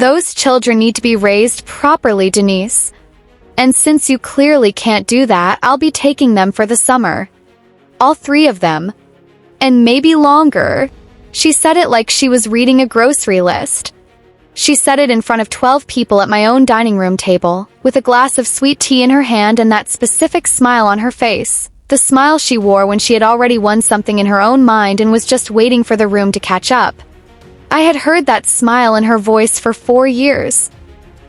Those children need to be raised properly, Denise. And since you clearly can't do that, I'll be taking them for the summer. All 3 of them. And maybe longer. She said it like she was reading a grocery list. She said it in front of 12 people at my own dining room table, with a glass of sweet tea in her hand and that specific smile on her face. The smile she wore when she had already won something in her own mind and was just waiting for the room to catch up. I had heard that smile in her voice for 4 years.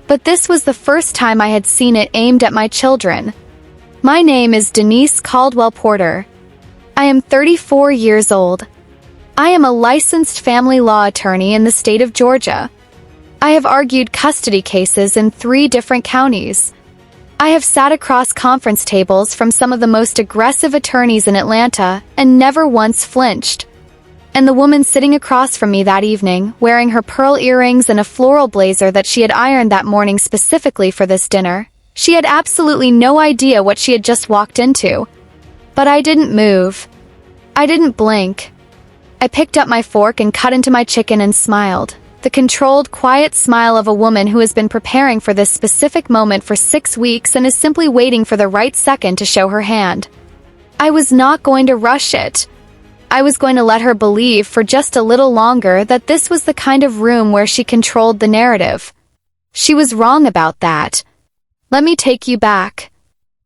But this was the first time I had seen it aimed at my children. My name is Denise Caldwell Porter. I am 34 years old. I am a licensed family law attorney in the state of Georgia. I have argued custody cases in 3 different counties. I have sat across conference tables from some of the most aggressive attorneys in Atlanta and never once flinched. And the woman sitting across from me that evening, wearing her pearl earrings and a floral blazer that she had ironed that morning specifically for this dinner, she had absolutely no idea what she had just walked into. But I didn't move. I didn't blink. I picked up my fork and cut into my chicken and smiled. The controlled, quiet smile of a woman who has been preparing for this specific moment for 6 weeks and is simply waiting for the right second to show her hand. I was not going to rush it. I was going to let her believe for just a little longer that this was the kind of room where she controlled the narrative. She was wrong about that. Let me take you back.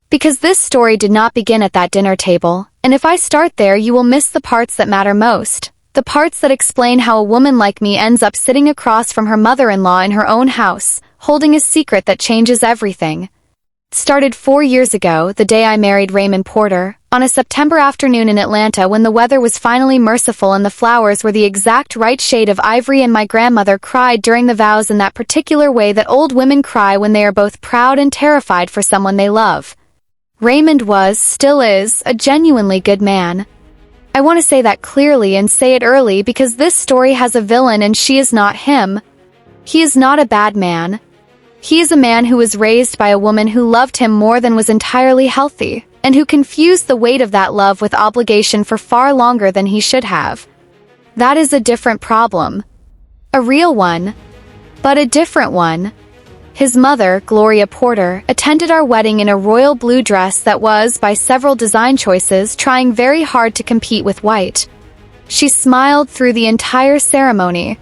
Because this story did not begin at that dinner table, and if I start there you will miss the parts that matter most. The parts that explain how a woman like me ends up sitting across from her mother-in-law in her own house, holding a secret that changes everything. It started 4 years ago, the day I married Raymond Porter, on a September afternoon in Atlanta when the weather was finally merciful and the flowers were the exact right shade of ivory, and my grandmother cried during the vows in that particular way that old women cry when they are both proud and terrified for someone they love. Raymond was, still is, a genuinely good man. I want to say that clearly and say it early because this story has a villain and she is not him. He is not a bad man. He is a man who was raised by a woman who loved him more than was entirely healthy, and who confused the weight of that love with obligation for far longer than he should have. That is a different problem. A real one, but a different one. His mother, Gloria Porter, attended our wedding in a royal blue dress that was, by several design choices, trying very hard to compete with white. She smiled through the entire ceremony.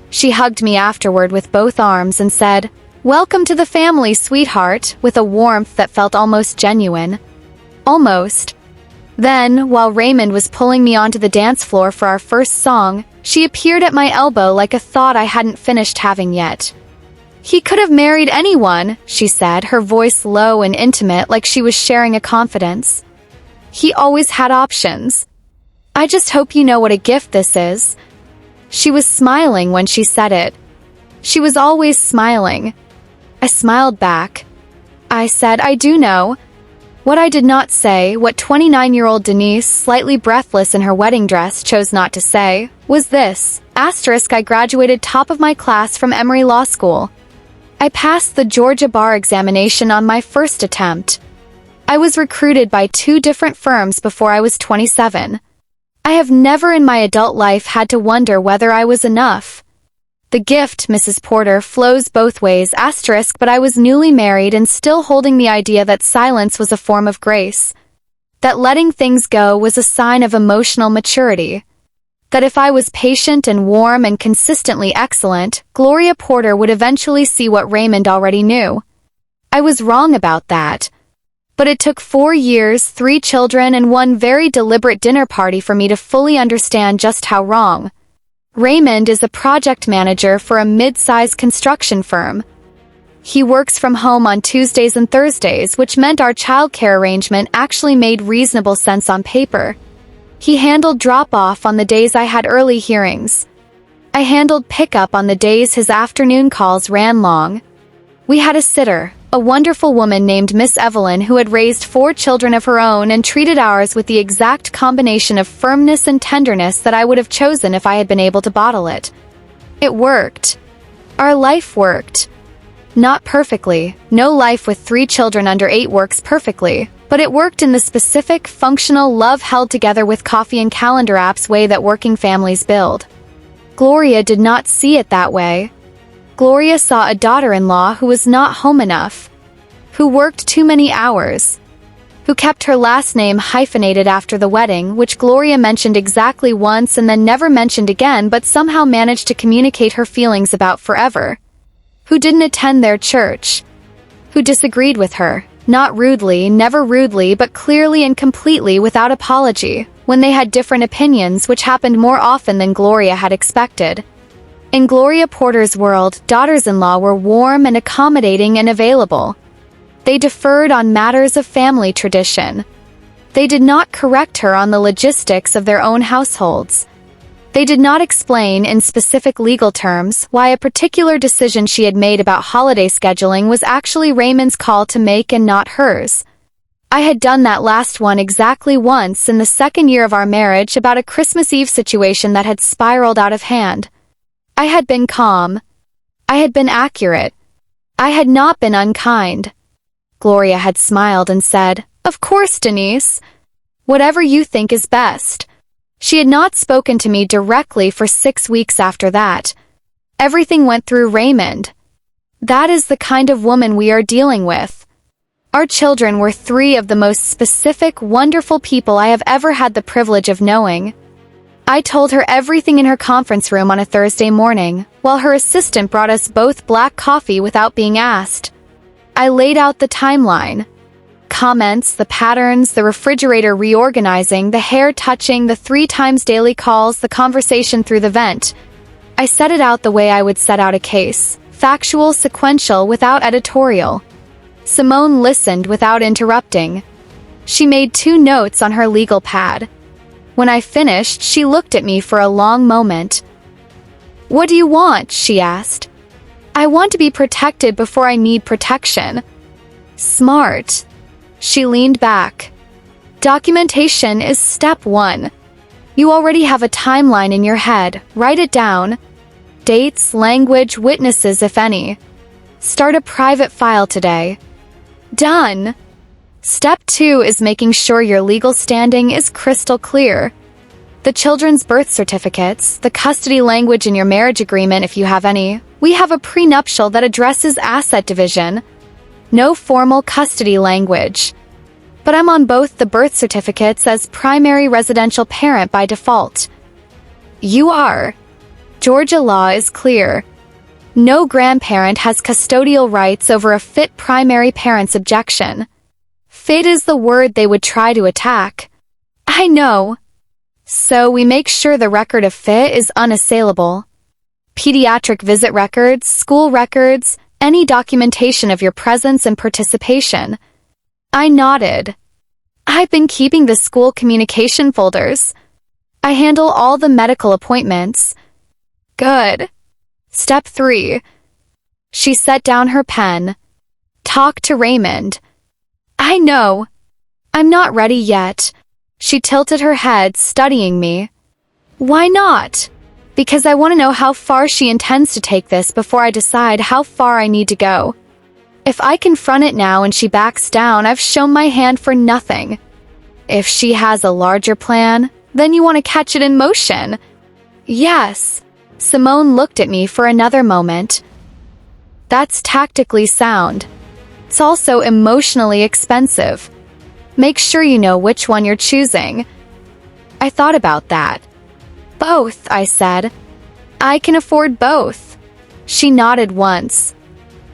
She hugged me afterward with both arms and said, "Welcome to the family, sweetheart," with a warmth that felt almost genuine. Almost. Then, while Raymond was pulling me onto the dance floor for our first song, she appeared at my elbow like a thought I hadn't finished having yet. "He could have married anyone," she said, her voice low and intimate like she was sharing a confidence. "He always had options. I just hope you know what a gift this is." She was smiling when she said it. She was always smiling. I smiled back. I said, "I do know." What I did not say, what 29-year-old Denise, slightly breathless in her wedding dress, chose not to say, was this: I graduated top of my class from Emory Law School. I passed the Georgia bar examination on my first attempt. I was recruited by 2 different firms before I was 27. I have never in my adult life had to wonder whether I was enough. The gift, Mrs. Porter, flows both ways, but I was newly married and still holding the idea that silence was a form of grace. That letting things go was a sign of emotional maturity. That if I was patient and warm and consistently excellent, Gloria Porter would eventually see what Raymond already knew. I was wrong about that. But it took 4 years, 3 children, and 1 very deliberate dinner party for me to fully understand just how wrong. Raymond is a project manager for a mid-size construction firm. He works from home on Tuesdays and Thursdays, which meant our childcare arrangement actually made reasonable sense on paper. He handled drop-off on the days I had early hearings. I handled pick-up on the days his afternoon calls ran long. We had a sitter, a wonderful woman named Miss Evelyn, who had raised 4 children of her own and treated ours with the exact combination of firmness and tenderness that I would have chosen if I had been able to bottle it. It worked. Our life worked. Not perfectly. No life with 3 children under 8 works perfectly, but it worked in the specific, functional, love held together with coffee and calendar apps way that working families build. Gloria did not see it that way. Gloria saw a daughter-in-law who was not home enough, who worked too many hours, who kept her last name hyphenated after the wedding, which Gloria mentioned exactly once and then never mentioned again, but somehow managed to communicate her feelings about forever, who didn't attend their church, who disagreed with her, not rudely, never rudely, but clearly and completely without apology, when they had different opinions, which happened more often than Gloria had expected. In Gloria Porter's world, daughters-in-law were warm and accommodating and available. They deferred on matters of family tradition. They did not correct her on the logistics of their own households. They did not explain in specific legal terms why a particular decision she had made about holiday scheduling was actually Raymond's call to make and not hers. I had done that last one exactly once in the second year of our marriage about a Christmas Eve situation that had spiraled out of hand. I had been calm. I had been accurate. I had not been unkind. Gloria had smiled and said, "Of course, Denise. Whatever you think is best." She had not spoken to me directly for 6 weeks after that. Everything went through Raymond. That is the kind of woman we are dealing with. Our children were 3 of the most specific, wonderful people I have ever had the privilege of knowing. I told her everything in her conference room on a Thursday morning, while her assistant brought us both black coffee without being asked. I laid out the timeline. Comments, the patterns, the refrigerator reorganizing, the hair touching, the 3 times daily calls, the conversation through the vent. I set it out the way I would set out a case, factual, sequential, without editorial. Simone listened without interrupting. She made 2 notes on her legal pad. When I finished, she looked at me for a long moment. "What do you want?" she asked. "I want to be protected before I need protection." Smart. She leaned back. Documentation is step 1. You already have a timeline in your head. Write it down. Dates, language, witnesses if any. Start a private file today. Done. Step 2 is making sure your legal standing is crystal clear. The children's birth certificates, the custody language in your marriage agreement if you have any. We have a prenuptial that addresses asset division. No formal custody language. But I'm on both the birth certificates as primary residential parent by default. You are. Georgia law is clear. No grandparent has custodial rights over a fit primary parent's objection. Fit is the word they would try to attack. I know. So we make sure the record of fit is unassailable. Pediatric visit records, school records, any documentation of your presence and participation. I nodded. I've been keeping the school communication folders. I handle all the medical appointments. Good. Step 3. She set down her pen. Talk to Raymond. I know. I'm not ready yet. She tilted her head, studying me. Why not? Because I want to know how far she intends to take this before I decide how far I need to go. If I confront it now and she backs down, I've shown my hand for nothing. If she has a larger plan, then you want to catch it in motion. Yes. Simone looked at me for another moment. That's tactically sound. It's also emotionally expensive. Make sure you know which one you're choosing. I thought about that. Both, I said. I can afford both. She nodded once.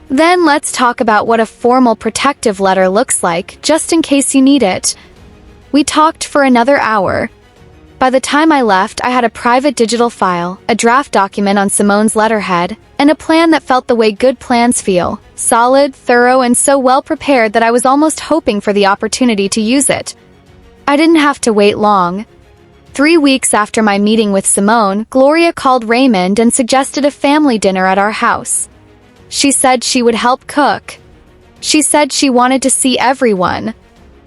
Then let's talk about what a formal protective letter looks like, just in case you need it. We talked for another hour. By the time I left, I had a private digital file, a draft document on Simone's letterhead, and a plan that felt the way good plans feel, solid, thorough, and so well prepared that I was almost hoping for the opportunity to use it. I didn't have to wait long. 3 weeks after my meeting with Simone, Gloria called Raymond and suggested a family dinner at our house. She said she would help cook. She said she wanted to see everyone.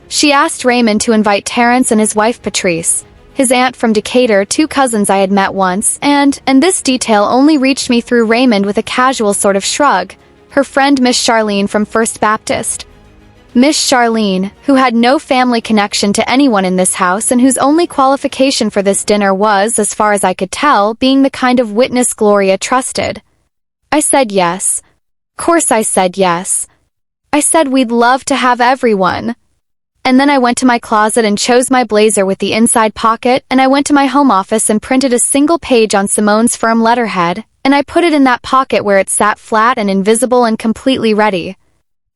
She asked Raymond to invite Terrence and his wife Patrice, his aunt from Decatur, 2 cousins I had met once, and this detail only reached me through Raymond with a casual sort of shrug, her friend Miss Charlene from First Baptist. Miss Charlene, who had no family connection to anyone in this house and whose only qualification for this dinner was, as far as I could tell, being the kind of witness Gloria trusted. I said yes. Course I said yes. I said we'd love to have everyone. And then I went to my closet and chose my blazer with the inside pocket, and I went to my home office and printed a single page on Simone's firm letterhead, and I put it in that pocket where it sat flat and invisible and completely ready.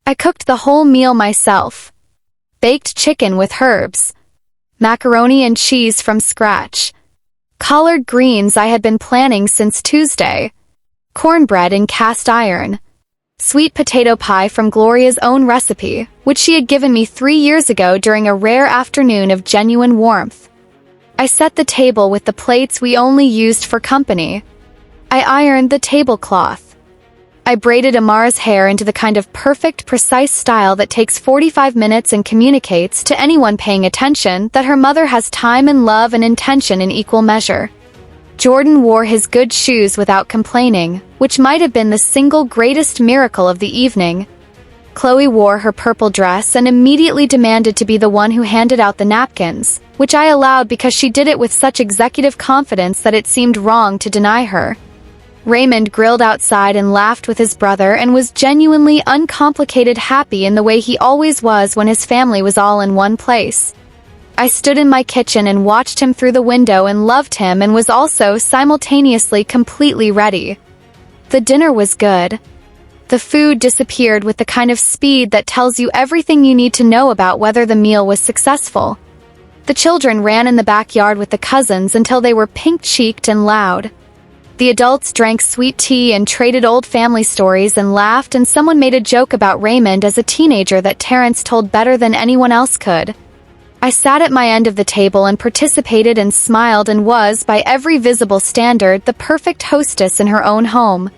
I cooked the whole meal myself. Baked chicken with herbs. Macaroni and cheese from scratch. Collard greens I had been planning since Tuesday. Cornbread in cast iron. Sweet potato pie from Gloria's own recipe, which she had given me 3 years ago during a rare afternoon of genuine warmth. I set the table with the plates we only used for company. I ironed the tablecloth. I braided Amara's hair into the kind of perfect, precise style that takes 45 minutes and communicates to anyone paying attention that her mother has time and love and intention in equal measure. Jordan wore his good shoes without complaining, which might have been the single greatest miracle of the evening. Chloe wore her purple dress and immediately demanded to be the one who handed out the napkins, which I allowed because she did it with such executive confidence that it seemed wrong to deny her. Raymond grilled outside and laughed with his brother and was genuinely uncomplicated happy in the way he always was when his family was all in one place. I stood in my kitchen and watched him through the window and loved him and was also simultaneously completely ready. The dinner was good. The food disappeared with the kind of speed that tells you everything you need to know about whether the meal was successful. The children ran in the backyard with the cousins until they were pink-cheeked and loud. The adults drank sweet tea and traded old family stories and laughed, and someone made a joke about Raymond as a teenager that Terrence told better than anyone else could. I sat at my end of the table and participated and smiled and was, by every visible standard, the perfect hostess in her own home.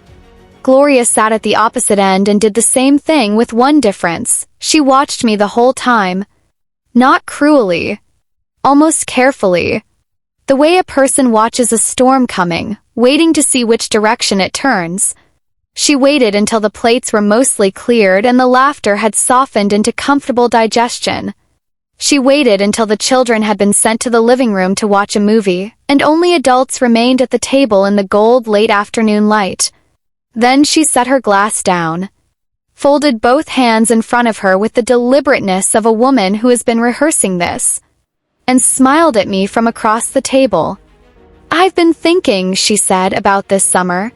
Gloria sat at the opposite end and did the same thing with one difference. She watched me the whole time. Not cruelly. Almost carefully. The way a person watches a storm coming, waiting to see which direction it turns. She waited until the plates were mostly cleared and the laughter had softened into comfortable digestion. She waited until the children had been sent to the living room to watch a movie, and only adults remained at the table in the gold late afternoon light. Then she set her glass down, folded both hands in front of her with the deliberateness of a woman who has been rehearsing this, and smiled at me from across the table. "I've been thinking," she said, "about this summer."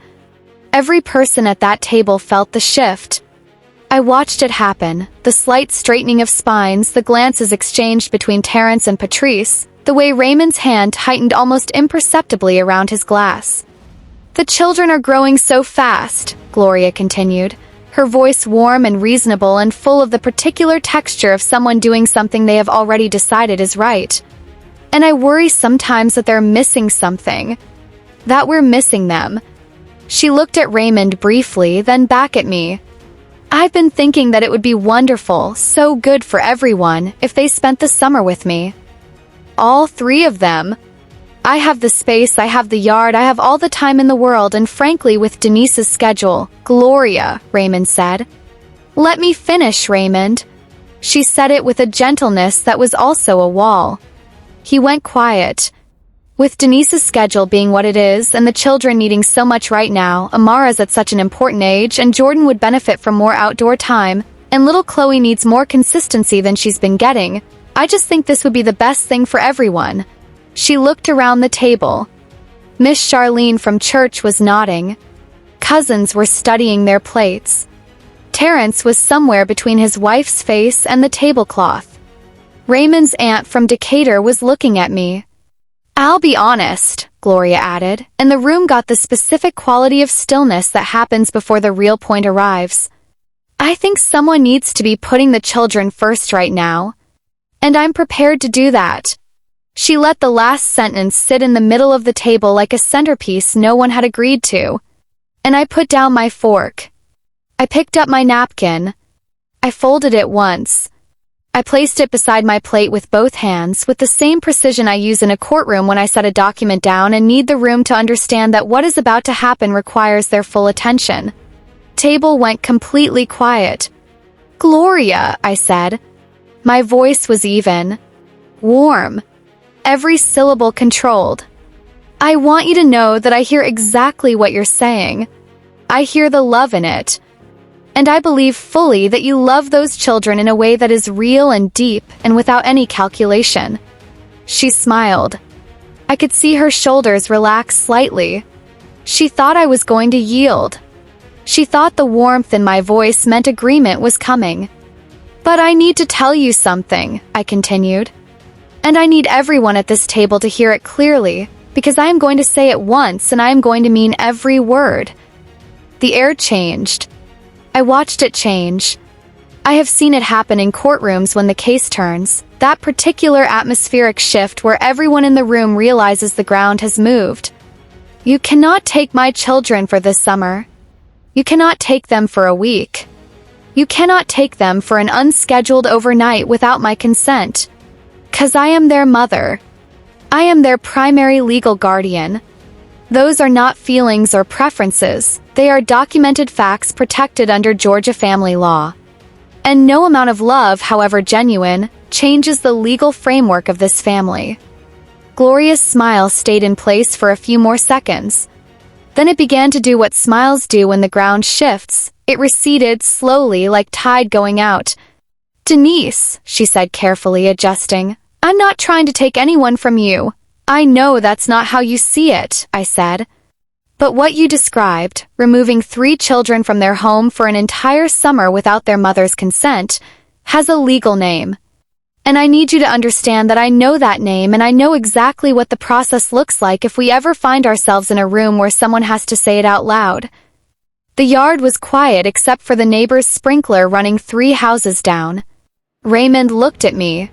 Every person at that table felt the shift. I watched it happen, the slight straightening of spines, the glances exchanged between Terrence and Patrice, the way Raymond's hand tightened almost imperceptibly around his glass. "The children are growing so fast," Gloria continued, her voice warm and reasonable and full of the particular texture of someone doing something they have already decided is right. "And I worry sometimes that they're missing something. That we're missing them." She looked at Raymond briefly, then back at me. "I've been thinking that it would be wonderful, so good for everyone, if they spent the summer with me. All 3 of them. I have the space, I have the yard, I have all the time in the world, and frankly with Denise's schedule." "Gloria," Raymond said. "Let me finish, Raymond." She said it with a gentleness that was also a wall. He went quiet. With Denise's schedule being what it is, and the children needing so much right now, Amara's at such an important age, and Jordan would benefit from more outdoor time, and little Chloe needs more consistency than she's been getting, I just think this would be the best thing for everyone. She looked around the table. Miss Charlene from church was nodding. Cousins were studying their plates. Terrence was somewhere between his wife's face and the tablecloth. Raymond's aunt from Decatur was looking at me. "I'll be honest," Gloria added, and the room got the specific quality of stillness that happens before the real point arrives. "I think someone needs to be putting the children first right now. And I'm prepared to do that." She let the last sentence sit in the middle of the table like a centerpiece no one had agreed to. And I put down my fork. I picked up my napkin. I folded it once. I placed it beside my plate with both hands, with the same precision I use in a courtroom when I set a document down and need the room to understand that what is about to happen requires their full attention. Table went completely quiet. "Gloria," I said. My voice was even. Warm. Every syllable controlled. "I want you to know that I hear exactly what you're saying. I hear the love in it. And I believe fully that you love those children in a way that is real and deep and without any calculation. She smiled. I could see her shoulders relax slightly. She thought I was going to yield. She thought the warmth in my voice meant agreement was coming. But I need to tell you something, I continued. And I need everyone at this table to hear it clearly, because I am going to say it once and I am going to mean every word. The air changed. I watched it change. I have seen it happen in courtrooms when the case turns, that particular atmospheric shift where everyone in the room realizes the ground has moved. You cannot take my children for this summer. You cannot take them for a week. You cannot take them for an unscheduled overnight without my consent. 'Cause I am their mother. I am their primary legal guardian. Those are not feelings or preferences, they are documented facts protected under Georgia family law. And no amount of love, however genuine, changes the legal framework of this family. Gloria's smile stayed in place for a few more seconds. Then it began to do what smiles do when the ground shifts. It receded slowly like tide going out. Denise, she said carefully, adjusting, I'm not trying to take anyone from you. I know that's not how you see it, I said. But what you described, removing 3 children from their home for an entire summer without their mother's consent, has a legal name. And I need you to understand that I know that name and I know exactly what the process looks like if we ever find ourselves in a room where someone has to say it out loud. The yard was quiet except for the neighbor's sprinkler running 3 houses down. Raymond looked at me.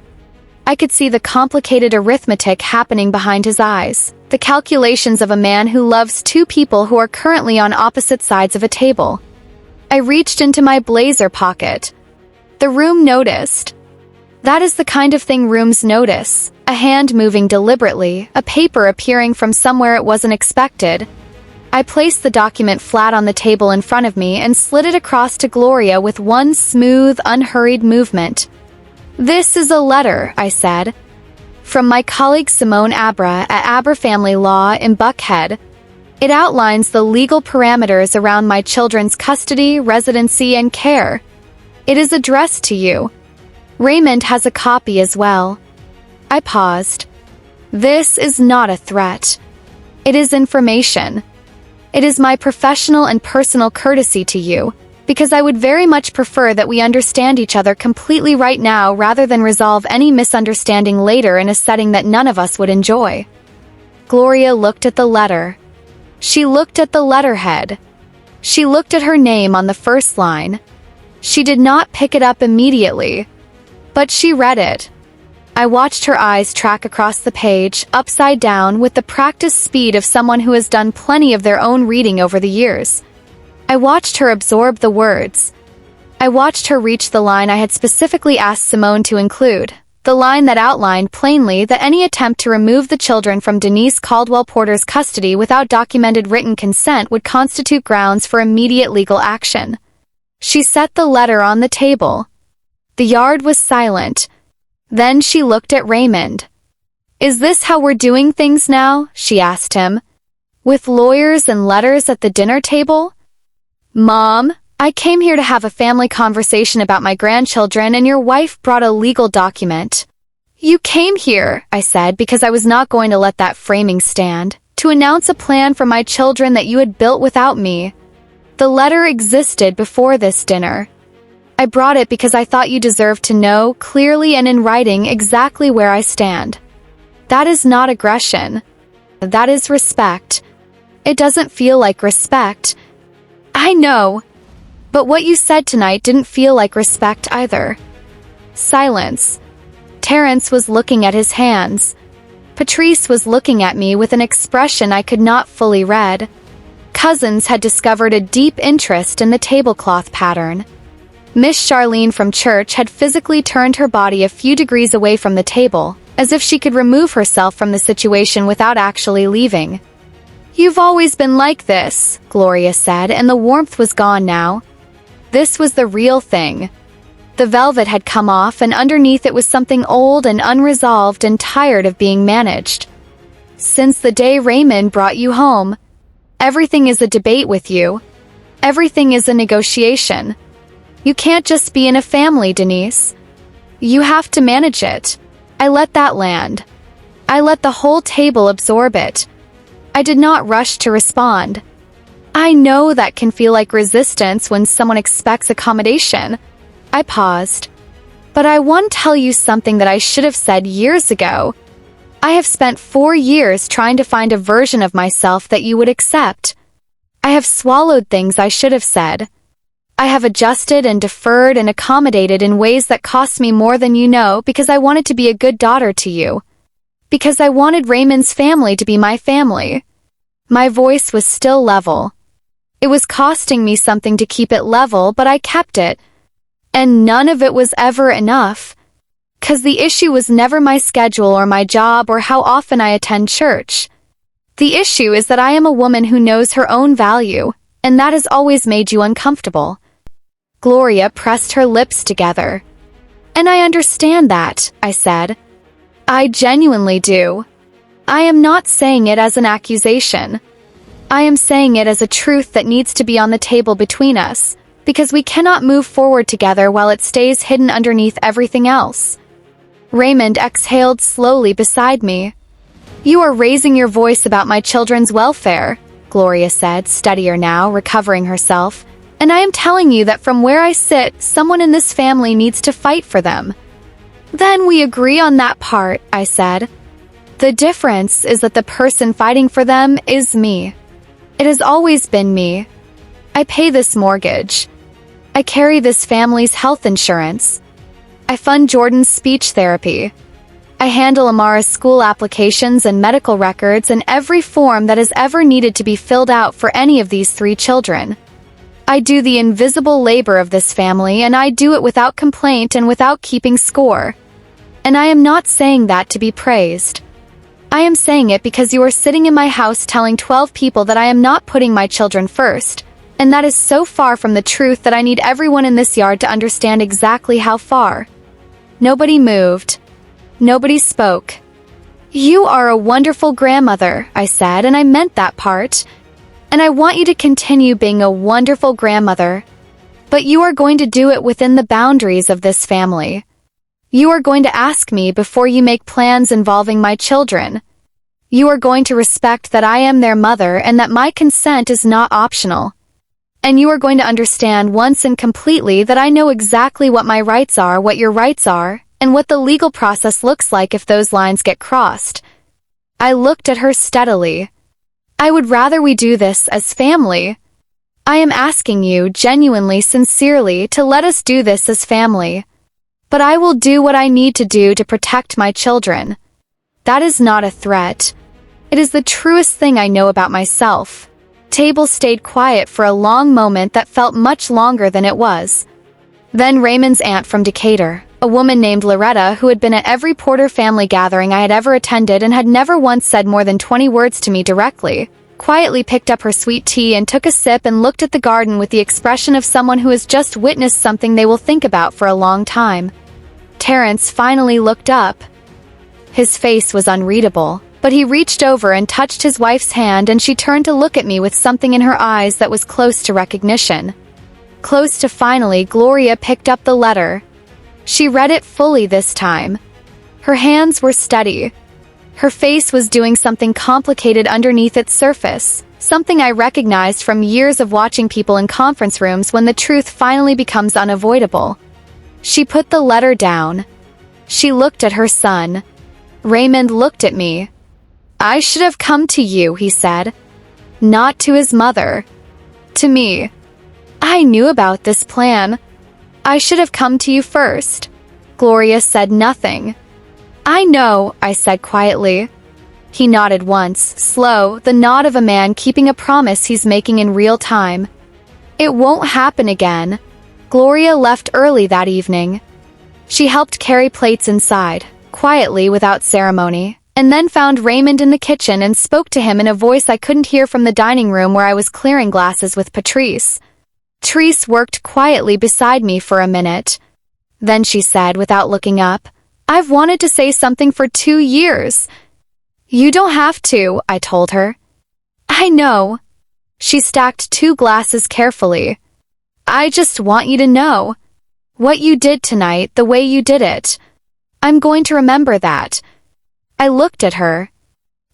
I could see the complicated arithmetic happening behind his eyes, the calculations of a man who loves 2 people who are currently on opposite sides of a table. I reached into my blazer pocket. The room noticed. That is the kind of thing rooms notice, a hand moving deliberately, a paper appearing from somewhere it wasn't expected. I placed the document flat on the table in front of me and slid it across to Gloria with one smooth, unhurried movement. This is a letter, I said. From my colleague Simone Abra at Abra Family Law in Buckhead. It outlines the legal parameters around my children's custody, residency, and care. It is addressed to you. Raymond has a copy as well. I paused. This is not a threat. It is information. It is my professional and personal courtesy to you, because I would very much prefer that we understand each other completely right now rather than resolve any misunderstanding later in a setting that none of us would enjoy. Gloria looked at the letter. She looked at the letterhead. She looked at her name on the first line. She did not pick it up immediately, but she read it. I watched her eyes track across the page, upside down, with the practiced speed of someone who has done plenty of their own reading over the years. I watched her absorb the words. I watched her reach the line I had specifically asked Simone to include, the line that outlined plainly that any attempt to remove the children from Denise Caldwell Porter's custody without documented written consent would constitute grounds for immediate legal action. She set the letter on the table. The yard was silent. Then she looked at Raymond. Is this how we're doing things now? She asked him. With lawyers and letters at the dinner table? Mom, I came here to have a family conversation about my grandchildren and your wife brought a legal document. You came here, I said, because I was not going to let that framing stand, to announce a plan for my children that you had built without me. The letter existed before this dinner. I brought it because I thought you deserved to know, clearly and in writing, exactly where I stand. That is not aggression. That is respect. It doesn't feel like respect. I know. But what you said tonight didn't feel like respect either. Silence. Terrence was looking at his hands. Patrice was looking at me with an expression I could not fully read. Cousins had discovered a deep interest in the tablecloth pattern. Miss Charlene from church had physically turned her body a few degrees away from the table, as if she could remove herself from the situation without actually leaving. You've always been like this, Gloria said, and the warmth was gone now. This was the real thing. The velvet had come off, and underneath it was something old and unresolved and tired of being managed. Since the day Raymond brought you home, everything is a debate with you. Everything is a negotiation. You can't just be in a family, Denise. You have to manage it. I let that land. I let the whole table absorb it. I did not rush to respond. I know that can feel like resistance when someone expects accommodation. I paused. But I want to tell you something that I should have said years ago. I have spent 4 years trying to find a version of myself that you would accept. I have swallowed things I should have said. I have adjusted and deferred and accommodated in ways that cost me more than you know because I wanted to be a good daughter to you. Because I wanted Raymond's family to be my family. My voice was still level. It was costing me something to keep it level, but I kept it. And none of it was ever enough. 'Cause the issue was never my schedule or my job or how often I attend church. The issue is that I am a woman who knows her own value, and that has always made you uncomfortable. Gloria pressed her lips together. And I understand that, I said. I genuinely do. I am not saying it as an accusation. I am saying it as a truth that needs to be on the table between us, because we cannot move forward together while it stays hidden underneath everything else. Raymond exhaled slowly beside me. You are raising your voice about my children's welfare, Gloria said, steadier now, recovering herself. And I am telling you that from where I sit, someone in this family needs to fight for them. Then we agree on that part, I said. The difference is that the person fighting for them is me. It has always been me. I pay this mortgage. I carry this family's health insurance. I fund Jordan's speech therapy. I handle Amara's school applications and medical records and every form that has ever needed to be filled out for any of these 3 children. I do the invisible labor of this family, and I do it without complaint and without keeping score. And I am not saying that to be praised. I am saying it because you are sitting in my house telling 12 people that I am not putting my children first, and that is so far from the truth that I need everyone in this yard to understand exactly how far. Nobody moved. Nobody spoke. You are a wonderful grandmother, I said, and I meant that part. And I want you to continue being a wonderful grandmother. But you are going to do it within the boundaries of this family. You are going to ask me before you make plans involving my children. You are going to respect that I am their mother and that my consent is not optional. And you are going to understand once and completely that I know exactly what my rights are, what your rights are, and what the legal process looks like if those lines get crossed. I looked at her steadily. I would rather we do this as family. I am asking you, genuinely, sincerely, to let us do this as family. But I will do what I need to do to protect my children. That is not a threat. It is the truest thing I know about myself. Table stayed quiet for a long moment that felt much longer than it was. Then Raymond's aunt from Decatur, a woman named Loretta who had been at every Porter family gathering I had ever attended and had never once said more than 20 words to me directly, quietly picked up her sweet tea and took a sip and looked at the garden with the expression of someone who has just witnessed something they will think about for a long time. Terrence finally looked up. His face was unreadable, but he reached over and touched his wife's hand, and she turned to look at me with something in her eyes that was close to recognition. Close to finally, Gloria picked up the letter. She read it fully this time. Her hands were steady. Her face was doing something complicated underneath its surface, something I recognized from years of watching people in conference rooms when the truth finally becomes unavoidable. She put the letter down. She looked at her son. Raymond looked at me. I should have come to you, he said. Not to his mother. To me. I knew about this plan. I should have come to you first. Gloria said nothing. I know, I said quietly. He nodded once, slow, the nod of a man keeping a promise he's making in real time. It won't happen again. Gloria left early that evening. She helped carry plates inside, quietly without ceremony, and then found Raymond in the kitchen and spoke to him in a voice I couldn't hear from the dining room where I was clearing glasses with Patrice. Patrice worked quietly beside me for a minute. Then she said, without looking up, I've wanted to say something for 2 years. You don't have to, I told her. I know. She stacked 2 glasses carefully. I just want you to know. What you did tonight, the way you did it. I'm going to remember that. I looked at her.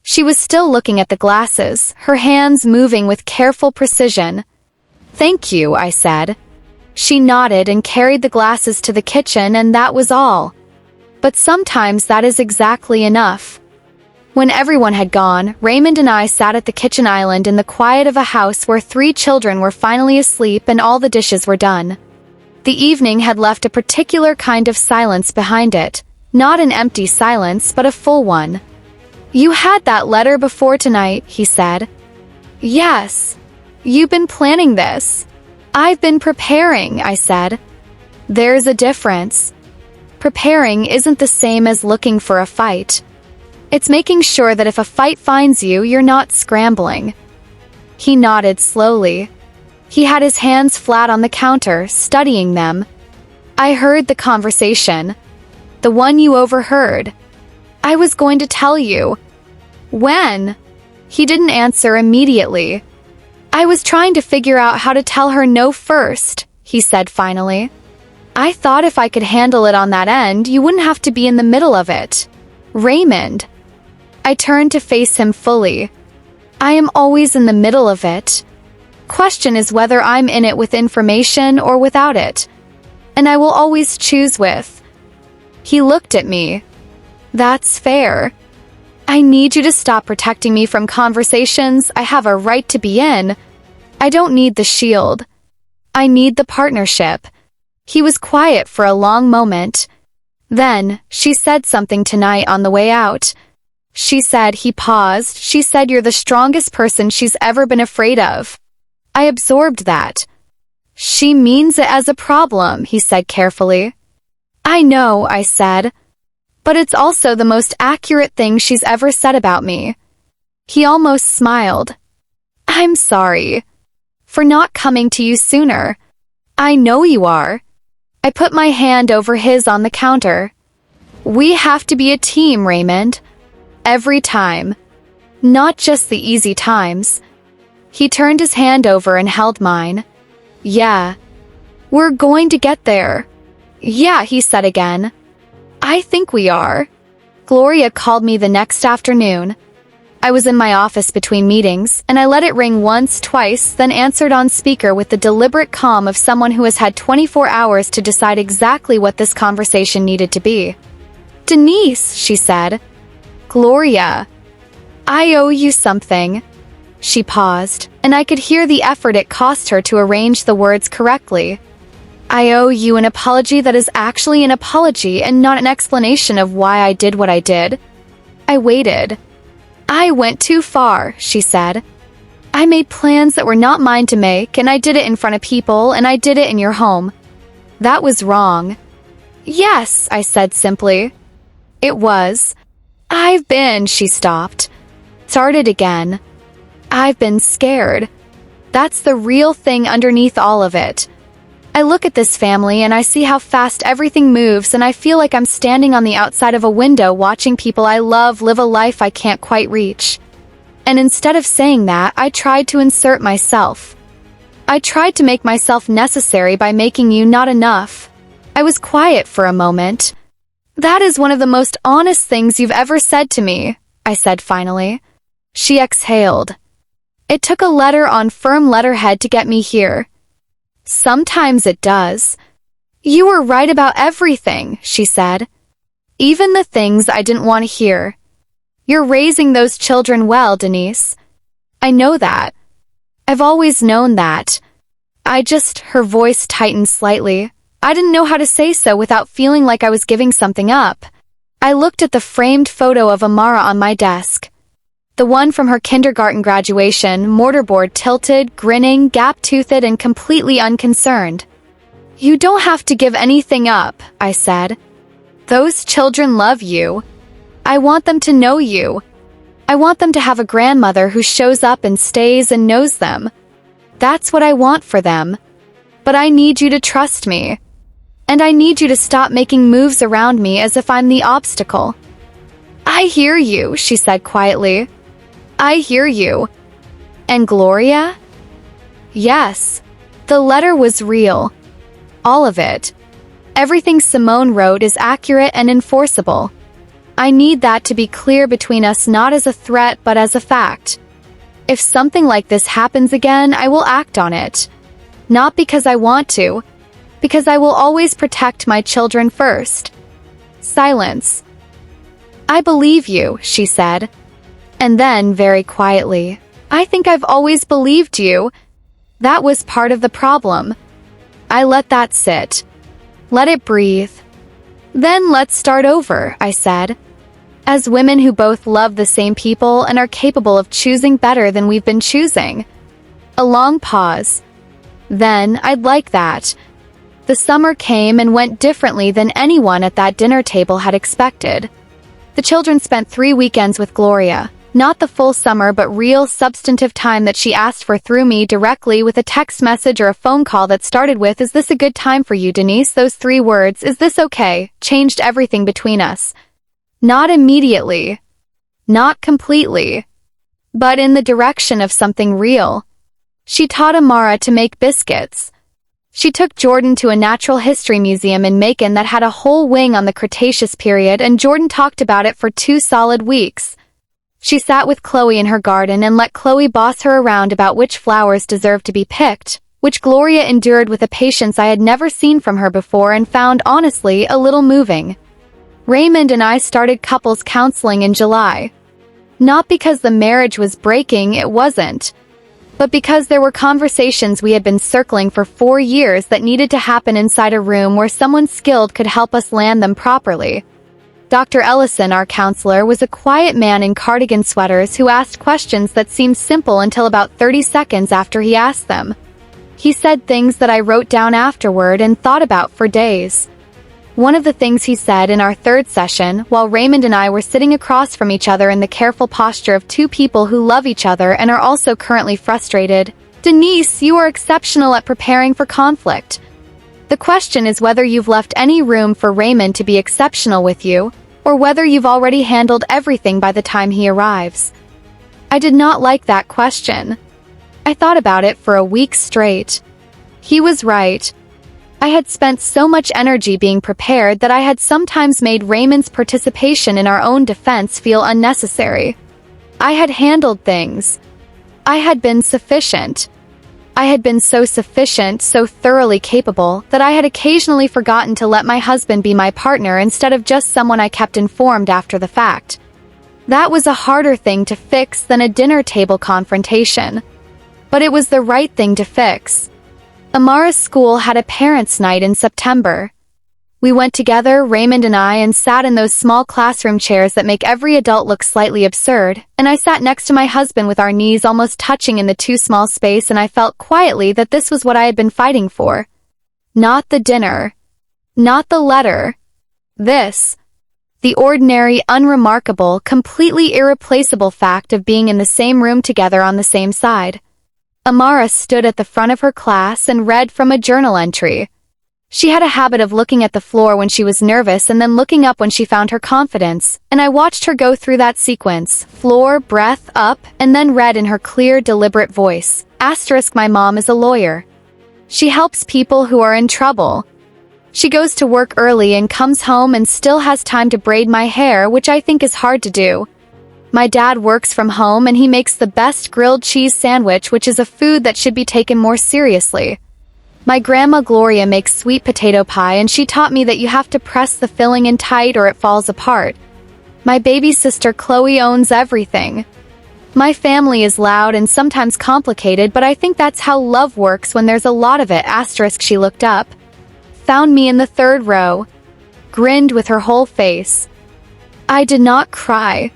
She was still looking at the glasses, her hands moving with careful precision. Thank you, I said. She nodded and carried the glasses to the kitchen, and that was all. But sometimes that is exactly enough. When everyone had gone, Raymond and I sat at the kitchen island in the quiet of a house where 3 children were finally asleep and all the dishes were done. The evening had left a particular kind of silence behind it, not an empty silence but a full one. You had that letter before tonight, he said. Yes. You've been planning this. I've been preparing, I said. There's a difference. Preparing isn't the same as looking for a fight. It's making sure that if a fight finds you, you're not scrambling. He nodded slowly. He had his hands flat on the counter, studying them. I heard the conversation. The one you overheard. I was going to tell you. When? He didn't answer immediately. I was trying to figure out how to tell her no first, he said finally. I thought if I could handle it on that end, you wouldn't have to be in the middle of it. Raymond. I turned to face him fully. I am always in the middle of it. Question is whether I'm in it with information or without it. And I will always choose with. He looked at me. That's fair. I need you to stop protecting me from conversations I have a right to be in. I don't need the shield. I need the partnership. He was quiet for a long moment. Then, she said something tonight on the way out. She said, he paused, she said you're the strongest person she's ever been afraid of. I absorbed that. She means it as a problem, he said carefully. I know, I said. But it's also the most accurate thing she's ever said about me. He almost smiled. I'm sorry. For not coming to you sooner. I know you are. I put my hand over his on the counter. We have to be a team, Raymond. Every time. Not just the easy times. He turned his hand over and held mine. Yeah. We're going to get there. Yeah, he said again. I think we are. Gloria called me the next afternoon. I was in my office between meetings, and I let it ring once, twice, then answered on speaker with the deliberate calm of someone who has had 24 hours to decide exactly what this conversation needed to be. Denise, she said. Gloria. I owe you something. She paused, and I could hear the effort it cost her to arrange the words correctly. I owe you an apology that is actually an apology and not an explanation of why I did what I did. I waited. I went too far, she said. I made plans that were not mine to make, and I did it in front of people, and I did it in your home. That was wrong. Yes, I said simply. It was. She stopped. Started again. I've been scared. That's the real thing underneath all of it. I look at this family and I see how fast everything moves, and I feel like I'm standing on the outside of a window watching people I love live a life I can't quite reach. And instead of saying that, I tried to insert myself. I tried to make myself necessary by making you not enough. I was quiet for a moment. That is one of the most honest things you've ever said to me, I said finally. She exhaled. It took a letter on firm letterhead to get me here. Sometimes it does. You were right about everything, she said. Even the things I didn't want to hear. You're raising those children well, Denise. I know that. I've always known that. Her voice tightened slightly. I didn't know how to say so without feeling like I was giving something up. I looked at the framed photo of Amara on my desk. The one from her kindergarten graduation, mortarboard tilted, grinning, gap-toothed, and completely unconcerned. You don't have to give anything up, I said. Those children love you. I want them to know you. I want them to have a grandmother who shows up and stays and knows them. That's what I want for them. But I need you to trust me. And I need you to stop making moves around me as if I'm the obstacle. I hear you, she said quietly. I hear you. And Gloria? Yes. The letter was real. All of it. Everything Simone wrote is accurate and enforceable. I need that to be clear between us, not as a threat but as a fact. If something like this happens again, I will act on it. Not because I want to, because I will always protect my children first. Silence. I believe you, she said. And then, very quietly, I think I've always believed you. That was part of the problem. I let that sit. Let it breathe. Then let's start over, I said. As women who both love the same people and are capable of choosing better than we've been choosing. A long pause. Then, I'd like that. The summer came and went differently than anyone at that dinner table had expected. The children spent 3 weekends with Gloria. Not the full summer, but real, substantive time that she asked for through me directly with a text message or a phone call that started with, "Is this a good time for you, Denise?" Those 3 words, "Is this okay?" changed everything between us. Not immediately. Not completely. But in the direction of something real. She taught Amara to make biscuits. She took Jordan to a natural history museum in Macon that had a whole wing on the Cretaceous period, and Jordan talked about it for 2 solid weeks. She sat with Chloe in her garden and let Chloe boss her around about which flowers deserved to be picked, which Gloria endured with a patience I had never seen from her before and found, honestly, a little moving. Raymond and I started couples counseling in July. Not because the marriage was breaking, it wasn't. But because there were conversations we had been circling for 4 years that needed to happen inside a room where someone skilled could help us land them properly. Dr. Ellison, our counselor, was a quiet man in cardigan sweaters who asked questions that seemed simple until about 30 seconds after he asked them. He said things that I wrote down afterward and thought about for days. One of the things he said in our 3rd session, while Raymond and I were sitting across from each other in the careful posture of 2 people who love each other and are also currently frustrated, "Denise, you are exceptional at preparing for conflict. The question is whether you've left any room for Raymond to be exceptional with you, or whether you've already handled everything by the time he arrives." I did not like that question. I thought about it for a week straight. He was right. I had spent so much energy being prepared that I had sometimes made Raymond's participation in our own defense feel unnecessary. I had handled things. I had been sufficient. I had been so sufficient, so thoroughly capable, that I had occasionally forgotten to let my husband be my partner instead of just someone I kept informed after the fact. That was a harder thing to fix than a dinner table confrontation. But it was the right thing to fix. Amara's school had a parents' night in September. We went together, Raymond and I, and sat in those small classroom chairs that make every adult look slightly absurd, and I sat next to my husband with our knees almost touching in the too small space, and I felt quietly that this was what I had been fighting for. Not the dinner. Not the letter. This. The ordinary, unremarkable, completely irreplaceable fact of being in the same room together on the same side. Amara stood at the front of her class and read from a journal entry. She had a habit of looking at the floor when she was nervous and then looking up when she found her confidence, and I watched her go through that sequence, floor, breath, up, and then read in her clear, deliberate voice, *, my mom is a lawyer. She helps people who are in trouble. She goes to work early and comes home and still has time to braid my hair, which I think is hard to do. My dad works from home and he makes the best grilled cheese sandwich, which is a food that should be taken more seriously. My grandma Gloria makes sweet potato pie, and she taught me that you have to press the filling in tight or it falls apart. My baby sister Chloe owns everything. My family is loud and sometimes complicated, but I think that's how love works when there's a lot of it. * She looked up. Found me in the 3rd row. Grinned with her whole face. I did not cry.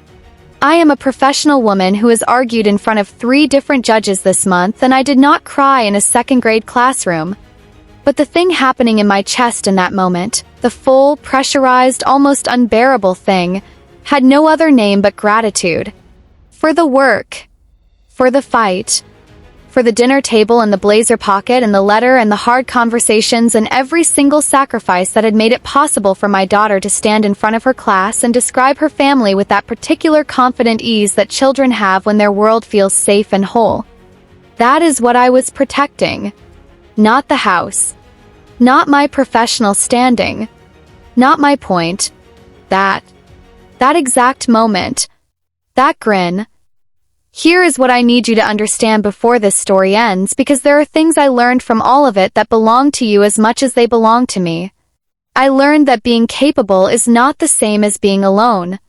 I am a professional woman who has argued in front of 3 different judges this month, and I did not cry in a 2nd grade classroom. But the thing happening in my chest in that moment, the full, pressurized, almost unbearable thing, had no other name but gratitude. For the work. For the fight. For the dinner table and the blazer pocket and the letter and the hard conversations and every single sacrifice that had made it possible for my daughter to stand in front of her class and describe her family with that particular confident ease that children have when their world feels safe and whole. That is what I was protecting. Not the house. Not my professional standing. Not my point. That exact moment. That grin. Here is what I need you to understand before this story ends, because there are things I learned from all of it that belong to you as much as they belong to me. I learned that being capable is not the same as being alone.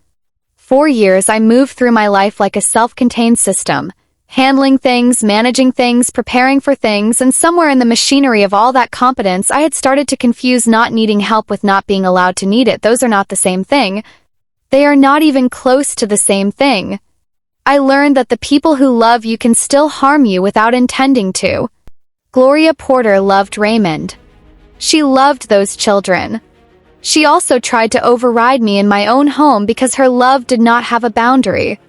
For years, I moved through my life like a self-contained system, handling things, managing things, preparing for things, and somewhere in the machinery of all that competence, I had started to confuse not needing help with not being allowed to need it. Those are not the same thing. They are not even close to the same thing. I learned that the people who love you can still harm you without intending to. Gloria Porter loved Raymond. She loved those children. She also tried to override me in my own home because her love did not have a boundary.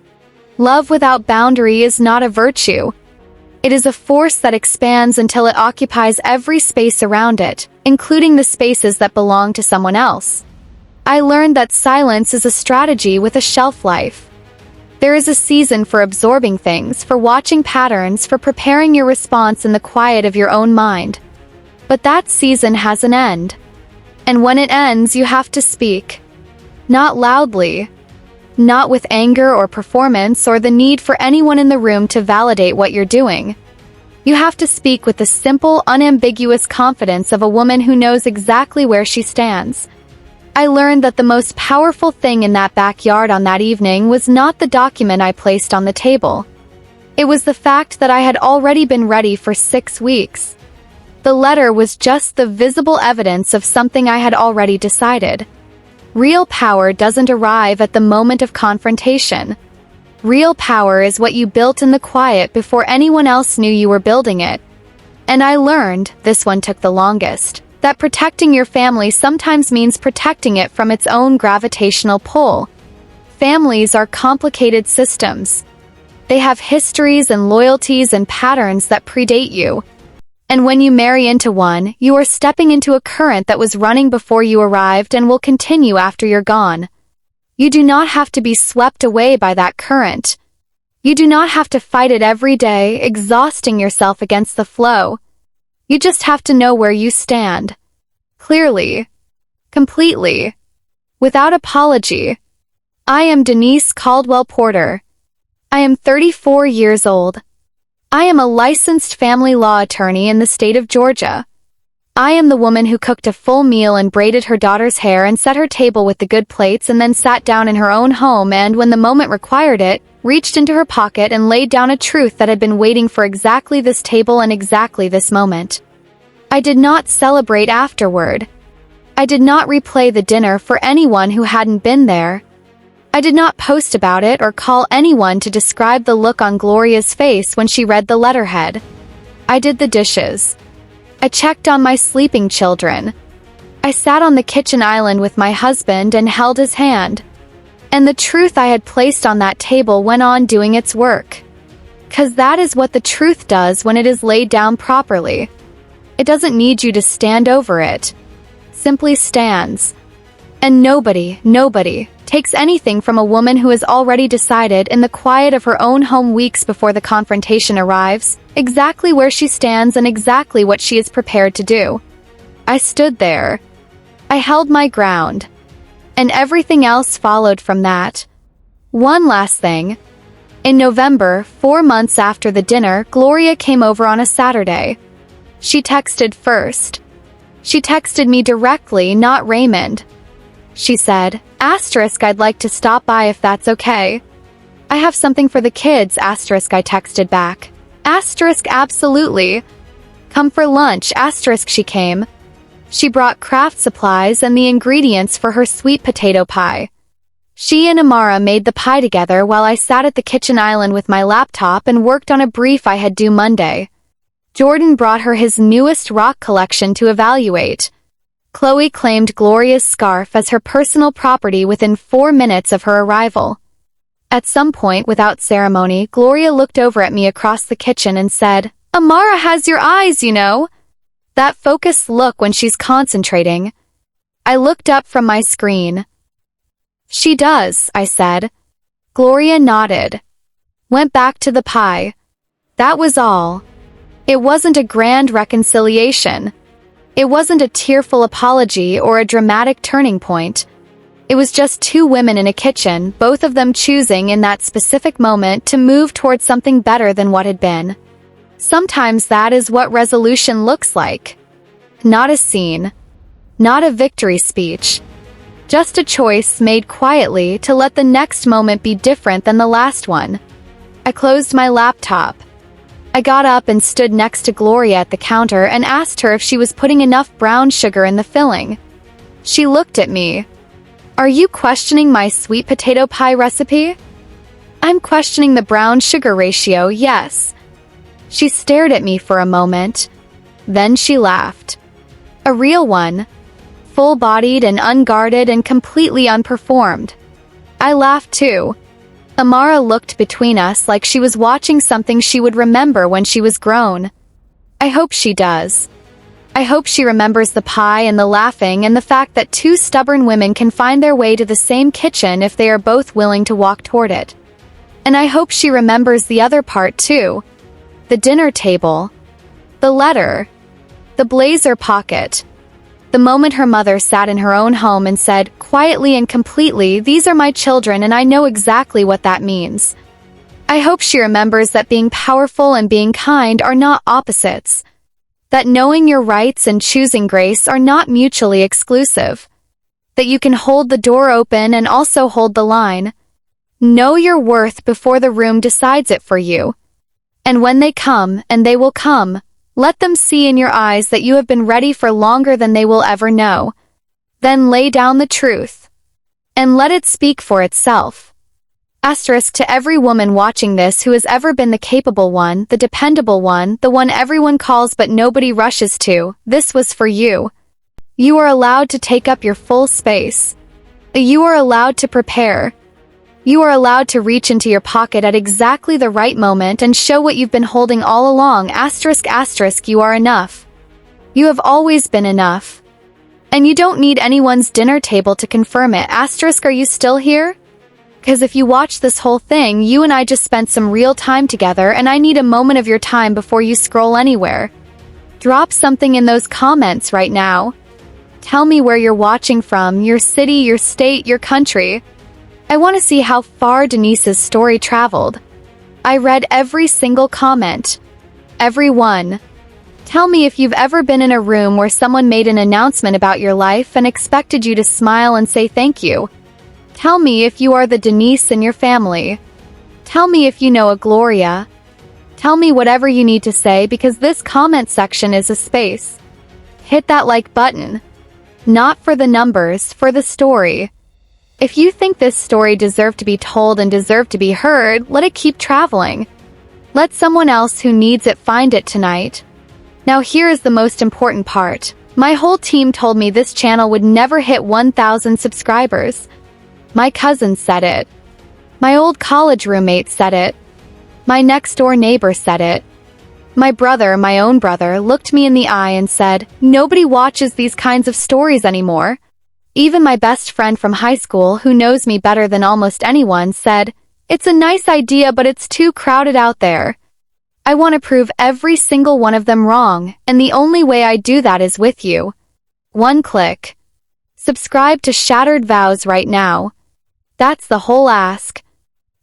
Love without boundary is not a virtue. It is a force that expands until it occupies every space around it, including the spaces that belong to someone else. I learned that silence is a strategy with a shelf life. There is a season for absorbing things, for watching patterns, for preparing your response in the quiet of your own mind. But that season has an end. And when it ends, you have to speak. Not loudly. Not with anger or performance or the need for anyone in the room to validate what you're doing. You have to speak with the simple, unambiguous confidence of a woman who knows exactly where she stands. I learned that the most powerful thing in that backyard on that evening was not the document I placed on the table. It was the fact that I had already been ready for 6 weeks. The letter was just the visible evidence of something I had already decided. Real power doesn't arrive at the moment of confrontation. Real power is what you built in the quiet before anyone else knew you were building it. And I learned, this one took the longest, that protecting your family sometimes means protecting it from its own gravitational pull. Families are complicated systems. They have histories and loyalties and patterns that predate you. And when you marry into one, you are stepping into a current that was running before you arrived and will continue after you're gone. You do not have to be swept away by that current. You do not have to fight it every day, exhausting yourself against the flow. You just have to know where you stand. Clearly. Completely. Without apology. I am Denise Caldwell Porter. I am 34 years old. I am a licensed family law attorney in the state of Georgia. I am the woman who cooked a full meal and braided her daughter's hair and set her table with the good plates and then sat down in her own home and, when the moment required it, reached into her pocket and laid down a truth that had been waiting for exactly this table and exactly this moment. I did not celebrate afterward. I did not replay the dinner for anyone who hadn't been there. I did not post about it or call anyone to describe the look on Gloria's face when she read the letterhead. I did the dishes. I checked on my sleeping children. I sat on the kitchen island with my husband and held his hand. And the truth I had placed on that table went on doing its work. 'Cause that is what the truth does when it is laid down properly. It doesn't need you to stand over it. Simply stands. And nobody takes anything from a woman who has already decided in the quiet of her own home weeks before the confrontation arrives, exactly where she stands and exactly what she is prepared to do. I stood there. I held my ground. And everything else followed from that. One last thing. In November, 4 months after the dinner, Gloria came over on a Saturday. She texted first. She texted me directly, not Raymond. She said, "I'd like to stop by if that's okay." "I have something for the kids," I texted back. Absolutely. "Come for lunch," she came. She brought craft supplies and the ingredients for her sweet potato pie. She and Amara made the pie together while I sat at the kitchen island with my laptop and worked on a brief I had due Monday. Jordan brought her his newest rock collection to evaluate. Chloe claimed Gloria's scarf as her personal property within 4 minutes of her arrival. At some point, without ceremony, Gloria looked over at me across the kitchen and said, "Amara has your eyes, you know." That focused look when she's concentrating. I looked up from my screen. "She does," I said. Gloria nodded. Went back to the pie. That was all. It wasn't a grand reconciliation. It wasn't a tearful apology or a dramatic turning point. It was just two women in a kitchen, both of them choosing in that specific moment to move towards something better than what had been. Sometimes that is what resolution looks like. Not a scene. Not a victory speech. Just a choice made quietly to let the next moment be different than the last one. I closed my laptop. I got up and stood next to Gloria at the counter and asked her if she was putting enough brown sugar in the filling. She looked at me. "Are you questioning my sweet potato pie recipe?" "I'm questioning the brown sugar ratio, yes." She stared at me for a moment. Then she laughed. A real one. Full-bodied and unguarded and completely unperformed. I laughed too. Amara looked between us like she was watching something she would remember when she was grown. I hope she does. I hope she remembers the pie and the laughing and the fact that two stubborn women can find their way to the same kitchen if they are both willing to walk toward it. And I hope she remembers the other part too. The dinner table. The letter. The blazer pocket. The moment her mother sat in her own home and said, quietly and completely, "These are my children and I know exactly what that means." I hope she remembers that being powerful and being kind are not opposites. That knowing your rights and choosing grace are not mutually exclusive. That you can hold the door open and also hold the line. Know your worth before the room decides it for you. And when they come, and they will come, let them see in your eyes that you have been ready for longer than they will ever know. Then lay down the truth. And let it speak for itself. Asterisk to every woman watching this who has ever been the capable one, the dependable one, the one everyone calls but nobody rushes to, this was for you. You are allowed to take up your full space. You are allowed to prepare. You are allowed to reach into your pocket at exactly the right moment and show what you've been holding all along, asterisk asterisk, you are enough. You have always been enough. And you don't need anyone's dinner table to confirm it, asterisk, are you still here? Because if you watch this whole thing, you and I just spent some real time together and I need a moment of your time before you scroll anywhere. Drop something in those comments right now. Tell me where you're watching from, your city, your state, your country. I want to see how far Denise's story traveled. I read every single comment. Every one. Tell me if you've ever been in a room where someone made an announcement about your life and expected you to smile and say thank you. Tell me if you are the Denise in your family. Tell me if you know a Gloria. Tell me whatever you need to say because this comment section is a space. Hit that like button. Not for the numbers, for the story. If you think this story deserved to be told and deserved to be heard, let it keep traveling. Let someone else who needs it find it tonight. Now here is the most important part. My whole team told me this channel would never hit 1,000 subscribers. My cousin said it. My old college roommate said it. My next-door neighbor said it. My brother, my own brother, looked me in the eye and said, "Nobody watches these kinds of stories anymore." Even my best friend from high school, who knows me better than almost anyone, said, "It's a nice idea, but it's too crowded out there." I want to prove every single one of them wrong, and the only way I do that is with you. One click. Subscribe to Shattered Vows right now. That's the whole ask.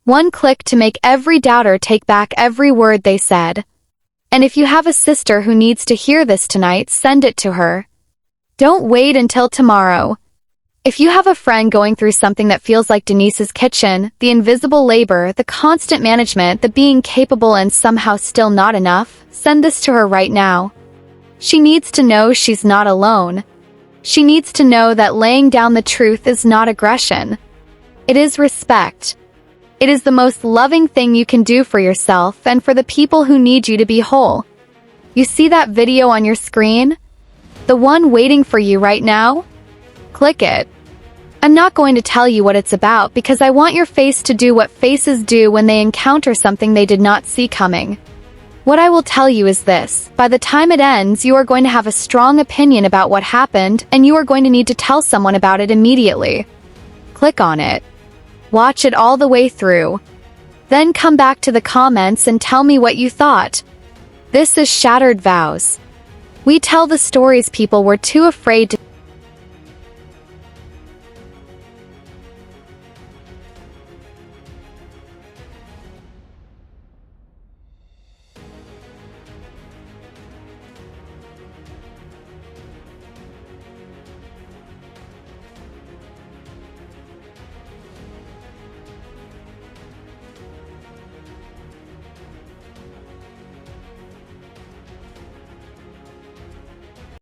One click to make every doubter take back every word they said. And if you have a sister who needs to hear this tonight, send it to her. Don't wait until tomorrow. If you have a friend going through something that feels like Denise's kitchen, the invisible labor, the constant management, the being capable and somehow still not enough, send this to her right now. She needs to know she's not alone. She needs to know that laying down the truth is not aggression. It is respect. It is the most loving thing you can do for yourself and for the people who need you to be whole. You see that video on your screen? The one waiting for you right now? Click it. I'm not going to tell you what it's about because I want your face to do what faces do when they encounter something they did not see coming. What I will tell you is this: by the time it ends, you are going to have a strong opinion about what happened and you are going to need to tell someone about it immediately. Click on it. Watch it all the way through. Then come back to the comments and tell me what you thought. This is Shattered Vows. We tell the stories people were too afraid to